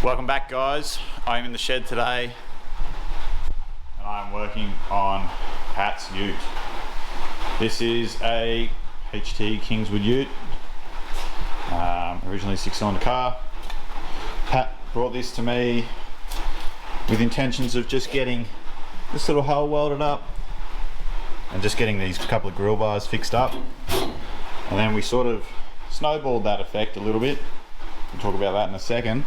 Welcome back, guys. I'm in the shed today and I'm working on Pat's ute. This is a HT Kingswood ute, originally a 6-cylinder car. Pat brought this to me with intentions of just getting this little hull welded up and just getting these couple of grill bars fixed up, and then we sort of snowballed that effect a little bit. We'll talk about that in a second.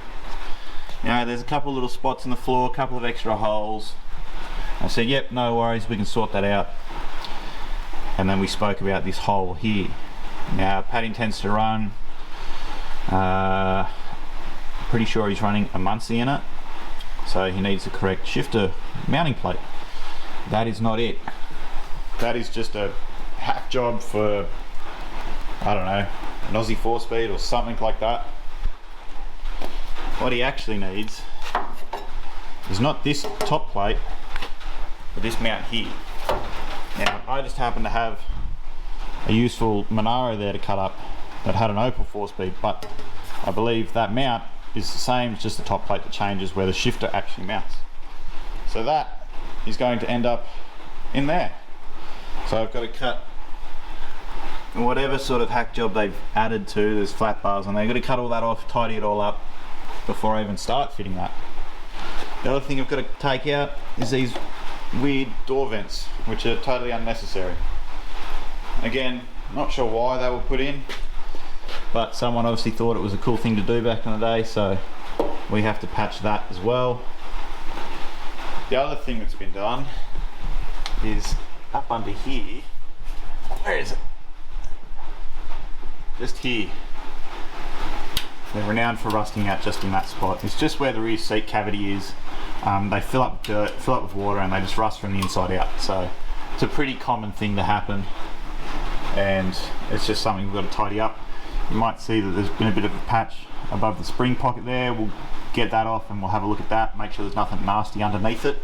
Now there's a couple of little spots in the floor, a couple of extra holes. I said, yep, no worries, we can sort that out. And then we spoke about this hole here. Now Pat intends to run, pretty sure he's running a Muncie in it, so he needs the correct shifter mounting plate. That is not it. That is just a hack job for, I don't know, an Aussie 4-speed or something like that. What he actually needs is not this top plate, but this mount here. Now, I just happen to have a useful Monaro there to cut up that had an Opal 4-speed, but I believe that mount is the same, it's just the top plate that changes where the shifter actually mounts. So that is going to end up in there. So I've got to cut whatever sort of hack job they've added to, there's flat bars on there, I've got to cut all that off, tidy it all up before I even start fitting that. The other thing I've got to take out is these weird door vents, which are totally unnecessary. Again, not sure why they were put in, but someone obviously thought it was a cool thing to do back in the day, so we have to patch that as well. The other thing that's been done is up under here. Where is it? Just here. They're renowned for rusting out just in that spot. It's just where the rear seat cavity is. They fill up with dirt, fill up with water, and they just rust from the inside out. So it's a pretty common thing to happen, and it's just something we've got to tidy up. You might see that there's been a bit of a patch above the spring pocket there. We'll get that off and we'll have a look at that, make sure there's nothing nasty underneath it.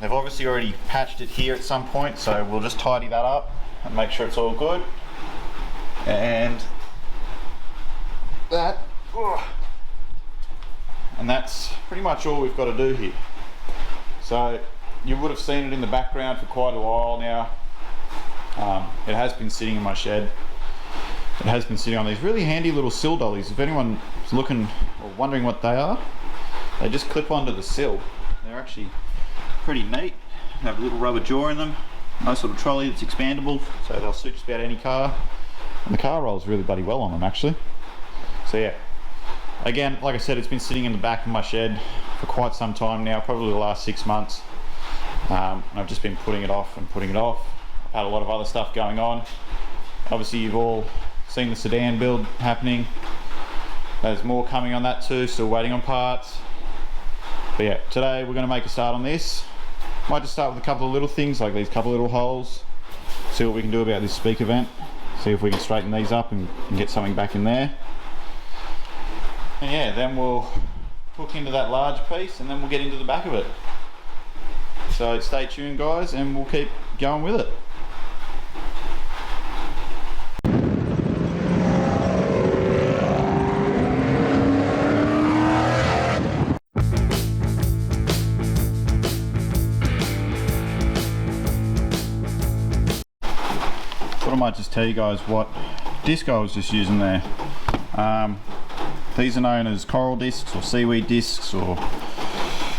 They've obviously already patched it here at some point, so we'll just tidy that up and make sure it's all good. And that, and that's pretty much all we've got to do here. So you would have seen it in the background for quite a while now. It has been sitting in my shed. It has been sitting on these really handy little sill dollies. If anyone's looking or wondering what they are, they just clip onto the sill. They're actually pretty neat. They have a little rubber jaw in them. Nice little trolley that's expandable, so they'll suit just about any car. And the car rolls really bloody well on them, actually. So yeah, again, like I said, it's been sitting in the back of my shed for quite some time now, probably the last 6 months. And I've just been putting it off and putting it off. I've had a lot of other stuff going on. Obviously you've all seen the sedan build happening. There's more coming on that too, still waiting on parts. But yeah, today we're going to make a start on this. Might just start with a couple of little things like these couple of little holes. See what we can do about this speaker vent. See if we can straighten these up and get something back in there. And yeah, then we'll hook into that large piece and then we'll get into the back of it. So stay tuned, guys, and we'll keep going with it. Thought I might just tell you guys what disc I was just using there. These are known as coral discs or seaweed discs or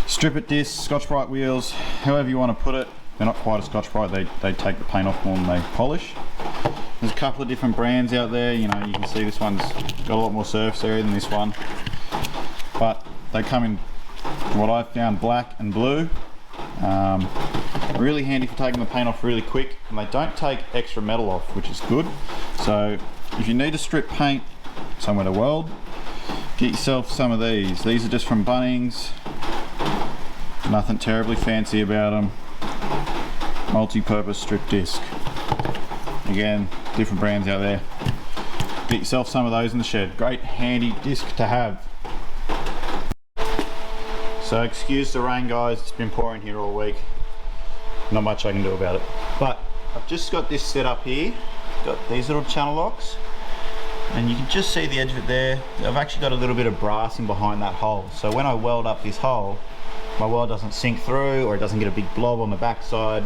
strip-it discs, Scotch-Brite wheels, however you want to put it. They're not quite a Scotch-Brite, they take the paint off more than they polish. There's a couple of different brands out there, you know, you can see this one's got a lot more surface area than this one. But they come in what I've found black and blue. Really handy for taking the paint off really quick, and they don't take extra metal off, which is good. So if you need to strip paint somewhere to weld, get yourself some of these. These are just from Bunnings. Nothing terribly fancy about them. Multi-purpose strip disc. Again, different brands out there. Get yourself some of those in the shed. Great handy disc to have. So excuse the rain, guys, it's been pouring here all week. Not much I can do about it. But I've just got this set up here. Got these little channel locks. and you can just see the edge of it there. I've actually got a little bit of brass in behind that hole, so when I weld up this hole, my weld doesn't sink through or it doesn't get a big blob on the backside.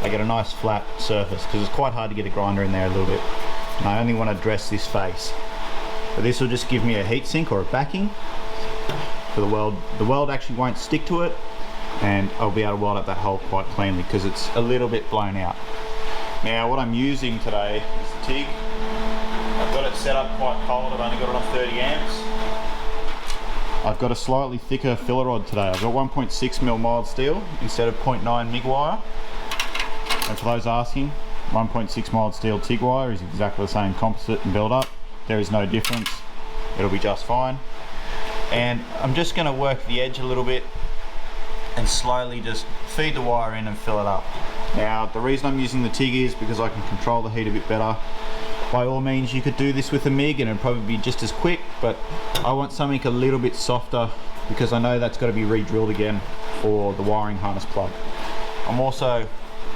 I get a nice flat surface because it's quite hard to get a grinder in there a little bit, and I only want to dress this face. But this will just give me a heat sink or a backing for the weld. The weld actually won't stick to it, and I'll be able to weld up that hole quite cleanly because it's a little bit blown out. Now what I'm using today is the TIG. I've got it set up quite cold, I've only got it on 30 amps. I've got a slightly thicker filler rod today. I've got 1.6mm mild steel instead of 0.9 MIG wire. And for those asking, 1.6 mild steel TIG wire is exactly the same composite and build up. There is no difference, it'll be just fine. And I'm just going to work the edge a little bit and slowly just feed the wire in and fill it up. Now the reason I'm using the TIG is because I can control the heat a bit better. By all means you could do this with a MIG and it'd probably be just as quick, but I want something a little bit softer because I know that's got to be re-drilled again for the wiring harness plug. I'm also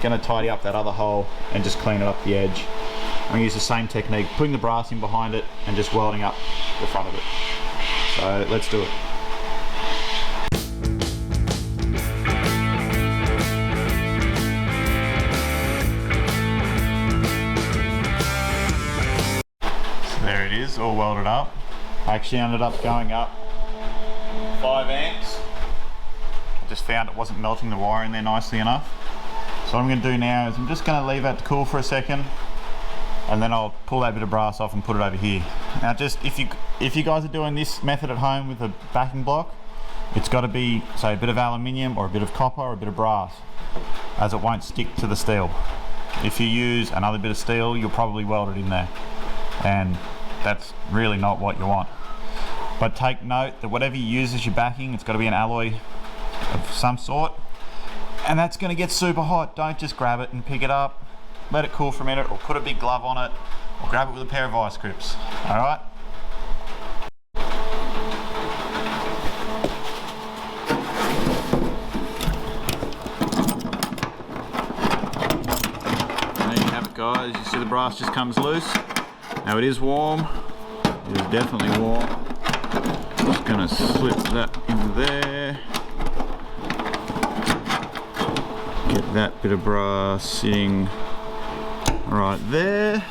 going to tidy up that other hole and just clean it up the edge. I'm going to use the same technique, putting the brass in behind it and just welding up the front of it. So let's do it. There it is, all welded up. I actually ended up going up 5 amps. I just found it wasn't melting the wire in there nicely enough. So what I'm going to do now is I'm just going to leave that to cool for a second, and then I'll pull that bit of brass off and put it over here. Now just if you guys are doing this method at home with a backing block, it's got to be, say, a bit of aluminium or a bit of copper or a bit of brass, as it won't stick to the steel. If you use another bit of steel, you'll probably weld it in there, and that's really not what you want. But take note that whatever you use as your backing, it's got to be an alloy of some sort, and that's going to get super hot. Don't just grab it and pick it up. Let it cool for a minute, or put a big glove on it, or grab it with a pair of vice grips. All right. There you have it, guys. You see the brass just comes loose. Now it is warm. It is definitely warm. Just gonna slip that into there. Get that bit of brass sitting right there.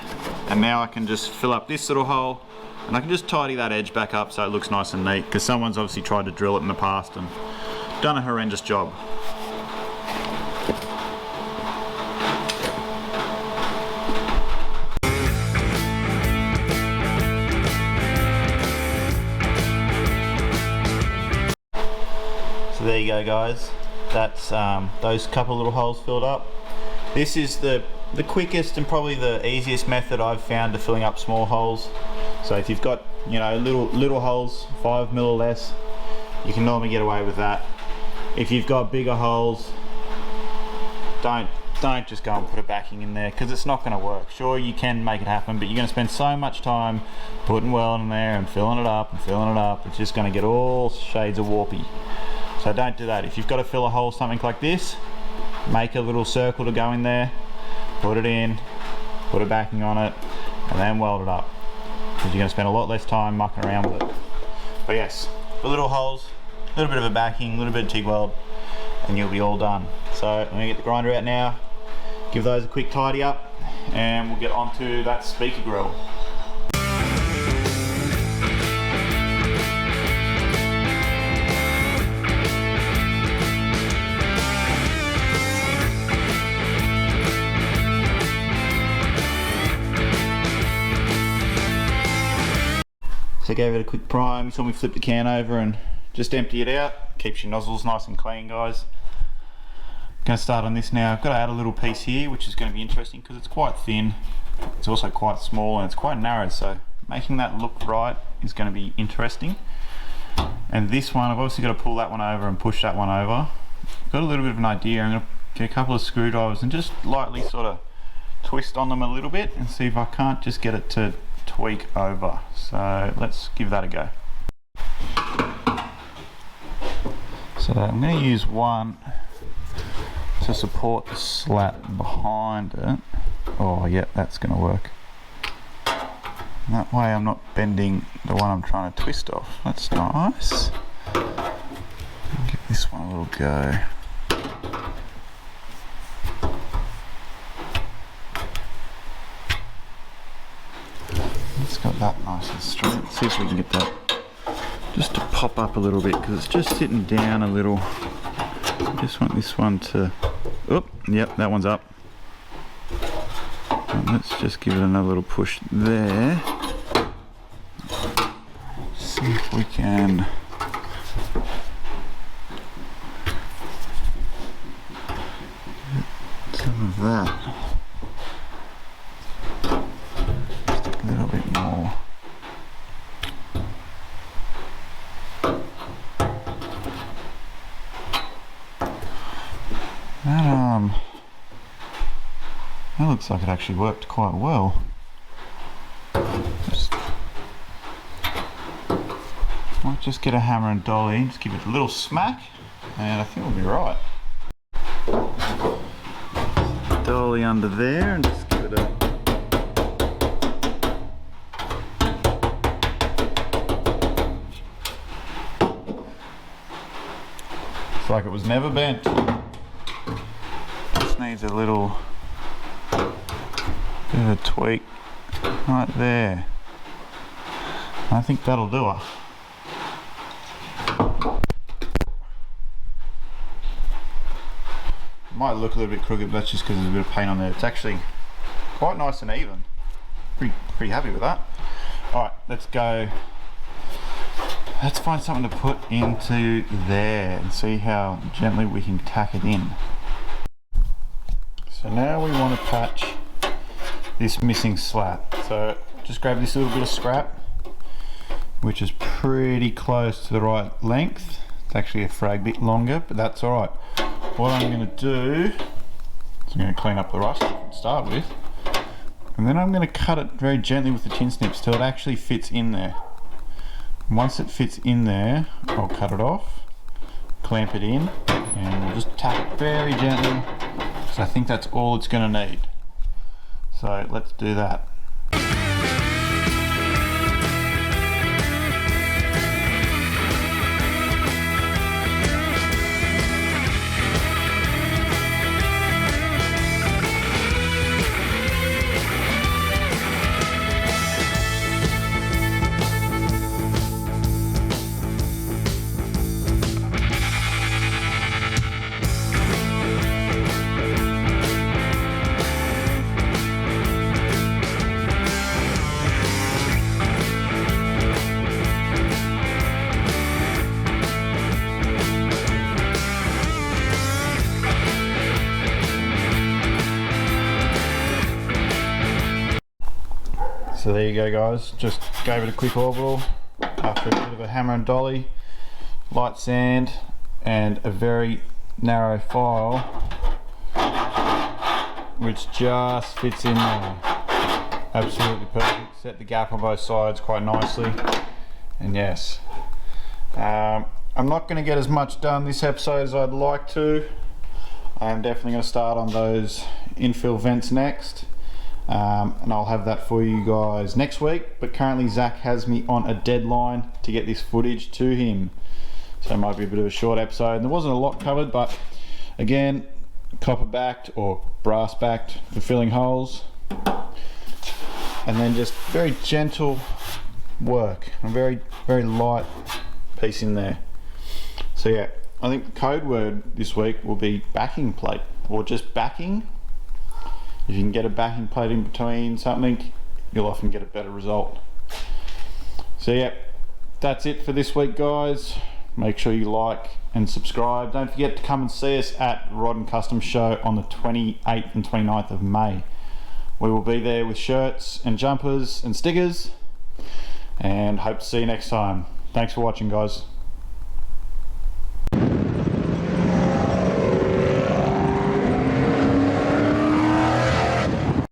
And now I can just fill up this little hole, and I can just tidy that edge back up so it looks nice and neat, because someone's obviously tried to drill it in the past and done a horrendous job. So there you go, guys. That's those couple little holes filled up. This is the quickest and probably the easiest method I've found to filling up small holes. So if you've got, you know, little holes, 5mm or less, you can normally get away with that. If you've got bigger holes, don't just go and put a backing in there, because it's not going to work. Sure, you can make it happen, but you're going to spend so much time putting weld in there and filling it up and filling it up. It's just going to get all shades of warpy. So don't do that. If you've got to fill a hole something like this, make a little circle to go in there, put it in, put a backing on it, and then weld it up, because you're going to spend a lot less time mucking around with it. But yes, the little holes, a little bit of a backing, a little bit of TIG weld, and you'll be all done. So I'm going to get the grinder out now, give those a quick tidy up, and we'll get onto that speaker grill. So I gave it a quick prime. You saw me flip the can over and just empty it out. Keeps your nozzles nice and clean, guys. I'm going to start on this now. I've got to add a little piece here, which is going to be interesting because it's quite thin. It's also quite small and it's quite narrow, so making that look right is going to be interesting. And this one, I've obviously got to pull that one over and push that one over. I've got a little bit of an idea. I'm going to get a couple of screwdrivers and just lightly sort of twist on them a little bit and see if I can't just get it to tweak over. So let's give that a go. So I'm going to use one to support the slat behind it. Oh yeah, that's going to work. And that way I'm not bending the one I'm trying to twist off. That's nice. Give this one a little go. It's got that nice and straight. Let's see if we can get that just to pop up a little bit, because it's just sitting down a little. I just want this one to, oop, yep, that one's up. And let's just give it another little push there. See if we can get some of that. Just a little bit more. That looks like it actually worked quite well. Might just get a hammer and dolly, just give it a little smack, and I think we'll be right. Dolly under there, and just give it a... It's like it was never bent. Just needs a little bit of a tweak right there. I think that'll do it. Might look a little bit crooked, but that's just because there's a bit of paint on there. It's actually quite nice and even. Pretty happy with that. Alright, let's go. Let's find something to put into there and see how gently we can tack it in. So now we want to patch this missing slat. So just grab this little bit of scrap, which is pretty close to the right length. It's actually a frag bit longer, but that's alright. What I'm going to do is I'm going to clean up the rust to start with, and then I'm going to cut it very gently with the tin snips till it actually fits in there. And once it fits in there, I'll cut it off, clamp it in, and we'll just tap it very gently, because I think that's all it's going to need. So let's do that. So there you go guys, just gave it a quick orbital after a bit of a hammer and dolly, light sand and a very narrow file which just fits in there. Absolutely perfect, set the gap on both sides quite nicely, and yes, I'm not going to get as much done this episode as I'd like to. I'm definitely going to start on those infill vents next. And I'll have that for you guys next week, but currently Zach has me on a deadline to get this footage to him, so it might be a bit of a short episode, and there wasn't a lot covered, but again, copper backed or brass backed for filling holes, and then just very gentle work, a very light piece in there. So yeah, I think the code word this week will be backing plate, or just backing. If you can get a backing plate in between something, you'll often get a better result. So yeah, that's it for this week guys. Make sure you like and subscribe. Don't forget to come and see us at Rod and Custom Show on the 28th and 29th of May. We will be there with shirts and jumpers and stickers, and hope to see you next time. Thanks for watching guys.